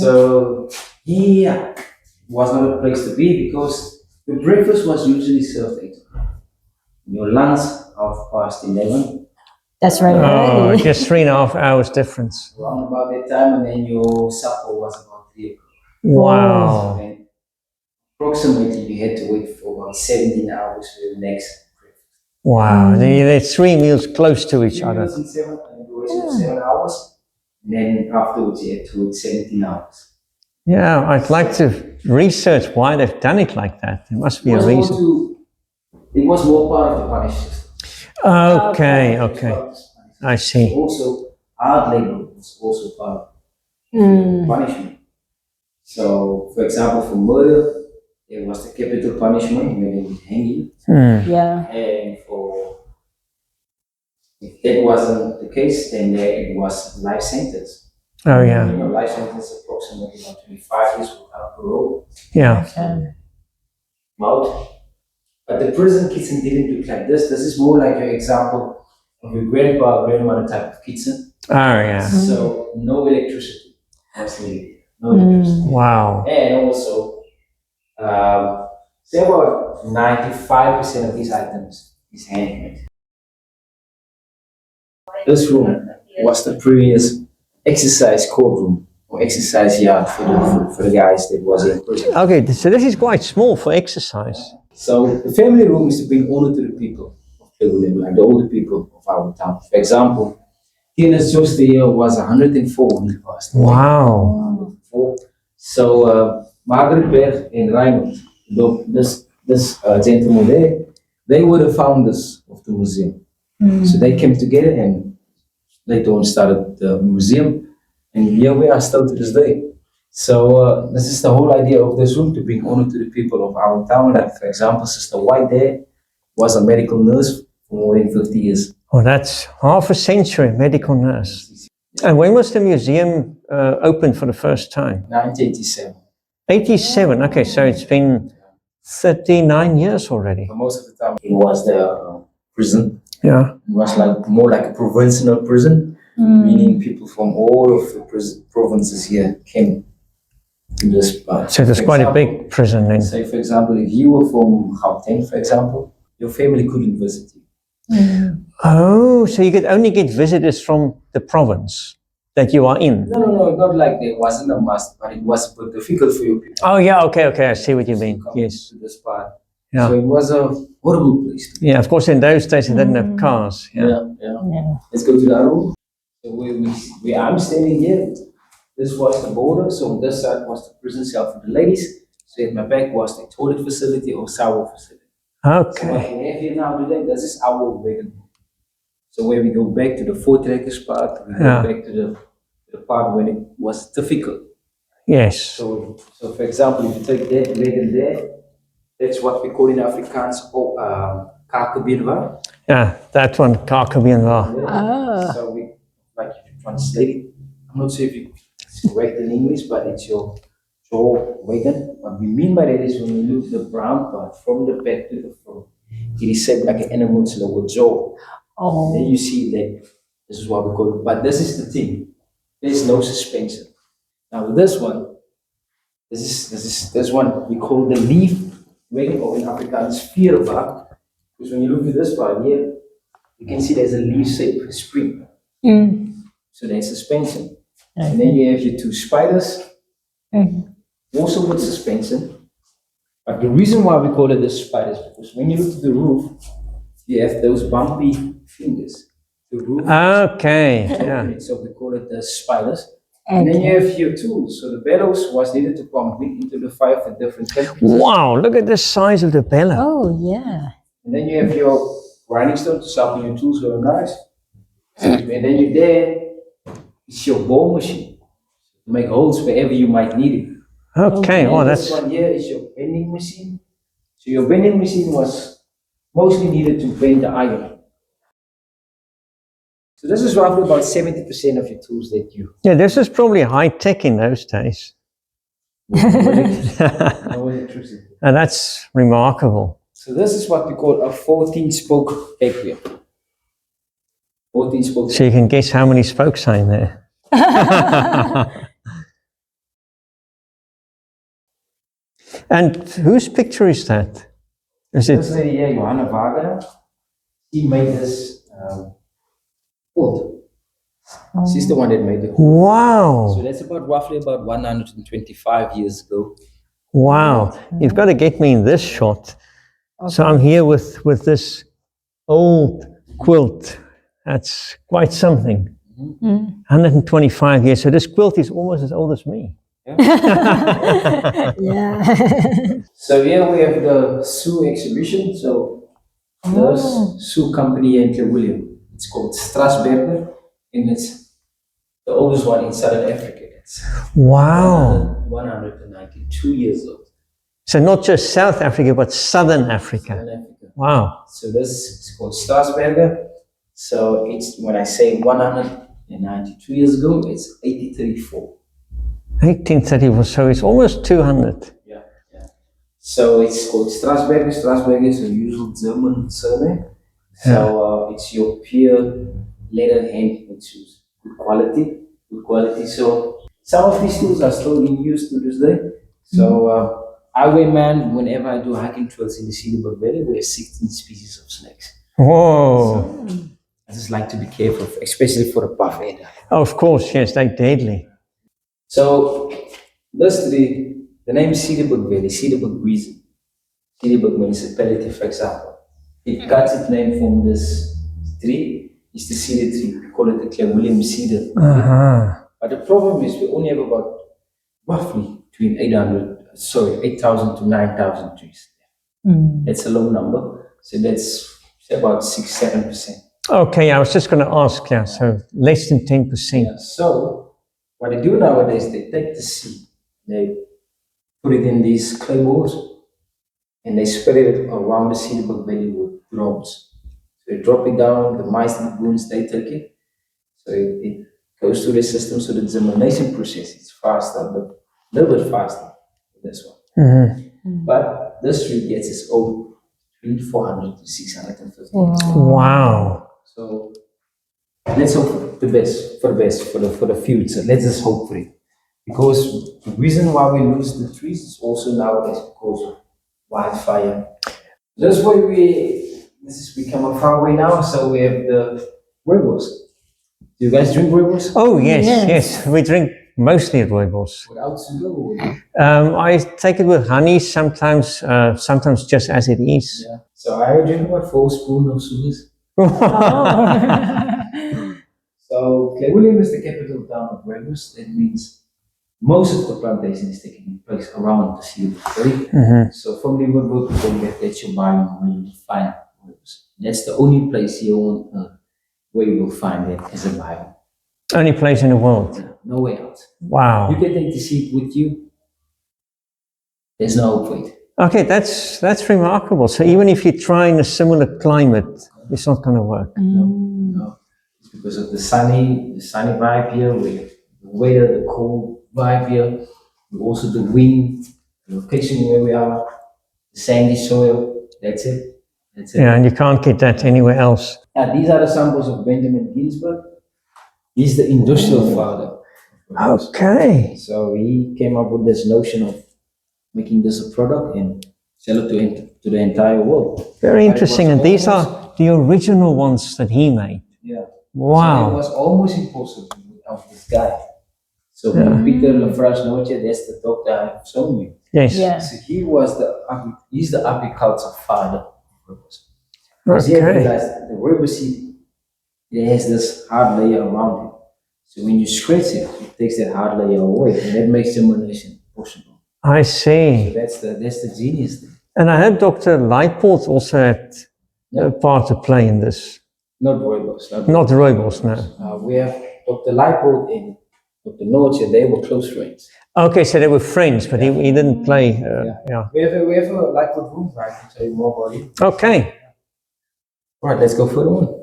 So here was not a place to be because the breakfast was usually served at 8 o'clock. Your lunch 11:30. That's very Oh, early. just 3.5 hours difference. Around about that time, and then your supper was about 3 o'clock. Wow. And approximately you had to wait for about 17 hours for the next breakfast. Wow. And you had 3 meals close to each 3 other. meals in 7, and you waited for 7 hours. And then afterwards you had to wait 17 hours. Yeah, I'd like to research why they've done it like that. There must be a reason. It was more part of the punishment. Okay. I see. Also, hard labor was also part of the punishment. So, for example, for murder, there was the capital punishment where they would hang you. Yeah. And if that wasn't the case, then it was life sentence. Oh, yeah. You know, life sentence approximately about 25 years without parole. Yeah. Out. But the prison kitchen didn't look like this. This is more like your example of your grandpa or grandmother type of kitchen. Oh, yeah. So no electricity was needed. No electricity. Wow. And also, say about 95% of these items is handmade. This room was the previous exercise courtroom or exercise yard for the guys that was in prison. Okay, so this is quite small for exercise. So the family room is to bring honor to the people of Clanwilliam, like the older people of our town. For example, Tina's just the year was 104 when he passed away. Wow. So Margaret Berg and Reinhold, this gentleman there, they were the founders of the museum. So they came together and later on started the museum, and here we are still to this day. So this is the whole idea of this room, to bring honor to the people of our town. Like, for example, Sister White there was a medical nurse for more than 50 years. Oh, that's half a century, medical nurse. And when was the museum opened for the first time? 1987. 87, okay, so it's been 39 years already. For most of the time, it was the prison. Yeah. It was like more like a provincial prison, meaning people from all of the provinces here came to this part. So there's quite a big prison then. Say, for example, if you were from Gauteng, for example, your family couldn't visit you. Oh, so you could only get visitors from the province that you are in? No, not like there wasn't a must, but it was difficult for you people. Oh, yeah, okay, I see what you mean. Yes. To this part. Yeah. So it was a horrible place. Yeah, of course, in those days they didn't have cars. Yeah. Let's go to the other room. So where I'm standing here, this was the border. So on this side was the prison cell for the ladies. So at my back was the toilet facility or shower facility. Okay. So what we have here now today, this is our wagon. So where we go back to the Voortrekker part, we go back to the part when it was difficult. Yes. So for example, if you take that wagon there, that's what we call in Afrikaans Kakebeenwa. Yeah, that one, Kakebeenwa. Oh. So we, like if you translate it, I'm not sure if it's correct in English, but it's your jaw wagon. What we mean by that is when you look at the brown part from the back to the front, it is shaped like an animal's lower jaw. Oh. Then you see that this is what we call it. But this is the thing. There's no suspension. Now with this one, this one we call the leaf wagon, or in Afrikaans Veerwa. Because when you look at this part here, you can see there's a leaf-shaped spring. So there's suspension. And then you have your two spiders, also with suspension. But the reason why we call it the spiders, because when you look at the roof, you have those bumpy fingers. The roof. Okay. Yeah. So we call it the spiders. And then you have your tools. So the bellows was needed to pump wind into the fire for different temperatures. Wow, look at the size of the bellows. Oh, yeah. And then you have your grinding stone to sharpen your tools very nice. And then you there, it's your bow machine to make holes wherever you might need it. Okay, well that's... This one here is your bending machine. So your bending machine was mostly needed to bend the iron. So this is roughly about 70% of your tools that you... Yeah, this is probably high tech in those days. No electricity. And that's remarkable. So this is what we call a 14-spoke back wheel. 14 spokes. So you can guess how many spokes are in there. And whose picture is that? Is This it? lady here, Johanna Wagner, she made this quilt. She's the one that made the quilt. So Wow. that's about roughly about 125 years ago. Wow. You've got to get me in this shot. So I'm here with this old quilt. That's quite something. 125 years. So this quilt is almost as old as me. Yeah. So here we have the Sue exhibition. So there's Sue company in Clanwilliam. It's called Strassberger, and it's the oldest one in Southern Africa. It's Wow. 192 years old. So not just South Africa, but Southern Africa. Southern Africa. Wow. So this is called Strassberger. So it's, when I say 192 years ago, it's 1834. 1834, so it's almost 200. Yeah. So it's called Strassberger. Strassberger is a usual German surname. So it's your pure leather hand tools. Good quality. So some of these tools are still in use to this day. So highwayman, whenever I do hiking trails in the Cedarberg Valley, we have 16 species of snakes. Whoa. I just like to be careful, especially for the puff head. Of course, yes, they're deadly. So this the name is Cedarberg Valley, Cedarberg reason. Cedarberg municipality, for example. It got its name from this tree. It's the cedar tree. We call it the Clanwilliam cedar. But the problem is we only have about roughly between 8,000 to 9,000 trees. That's a low number. So that's about 6-7%. Okay, I was just going to ask, yeah, so less than 10%. Yeah. So what they do nowadays, they take the seed, they put it in these clay balls, and they spread it around the Cedarberg Valley with drones. So they drop it down, the mice and baboons, they take it. So it goes through the system, so the germination process is faster, but a little bit faster than this one. But this tree gets its own between 400 to 650. Wow. So let's hope for the best for the future. Let's just hope for it. Because the reason why we lose the trees is also nowadays because of wildfire. That's why this is become a far away now, so we have the Rooibos. Do you guys drink Rooibos? Oh, yes. We drink mostly at Rooibos. Without sugar or I take it with honey sometimes, sometimes just as it is. Yeah. So I drink about 4 spoons of sugars. So Clanwilliam is the capital town of Rooibos. That means most of the plantation is taking place around the Cedarberg Valley. So from the woodwork people get that you buy where you find Rooibos. That's the only place here on earth where you will find it as a Bible. Only place in the world. No way out. Wow. You can take the seed with you. There's no hope for it. Okay, that's remarkable. So even if you try in a similar climate, it's not going to work. No. It's because of the sunny vibe here, with the weather, the cold vibe here, and also the wind, the location where we are, the sandy soil. That's it. Yeah, and you can't get that anywhere else. And these are the samples of Benjamin Ginsberg. He's the industrial father. Okay. So he came up with this notion of making this a product and sell it to the entire world. Very interesting. And these are the original ones that he made. Yeah. Wow. So it was almost impossible without this guy. So Peter Lafrache Noche, that's the doctor I've shown you. Yes. Yeah. So he's the agriculture father. Because he realized the Rooibos seed, it has this hard layer around it. So when you scratch it, it takes that hard layer away, and that makes germination possible. I see. So that's the genius thing. And I heard Dr. Leipold also had a part to play in this. Not Rooibos. Not Rooibos, no. We have Dr. Leipold and Dr. Noche, they were close friends. Okay, so they were friends, but he didn't play. We have a Leipold room, I can tell you more about it. Okay. All right, let's go further on.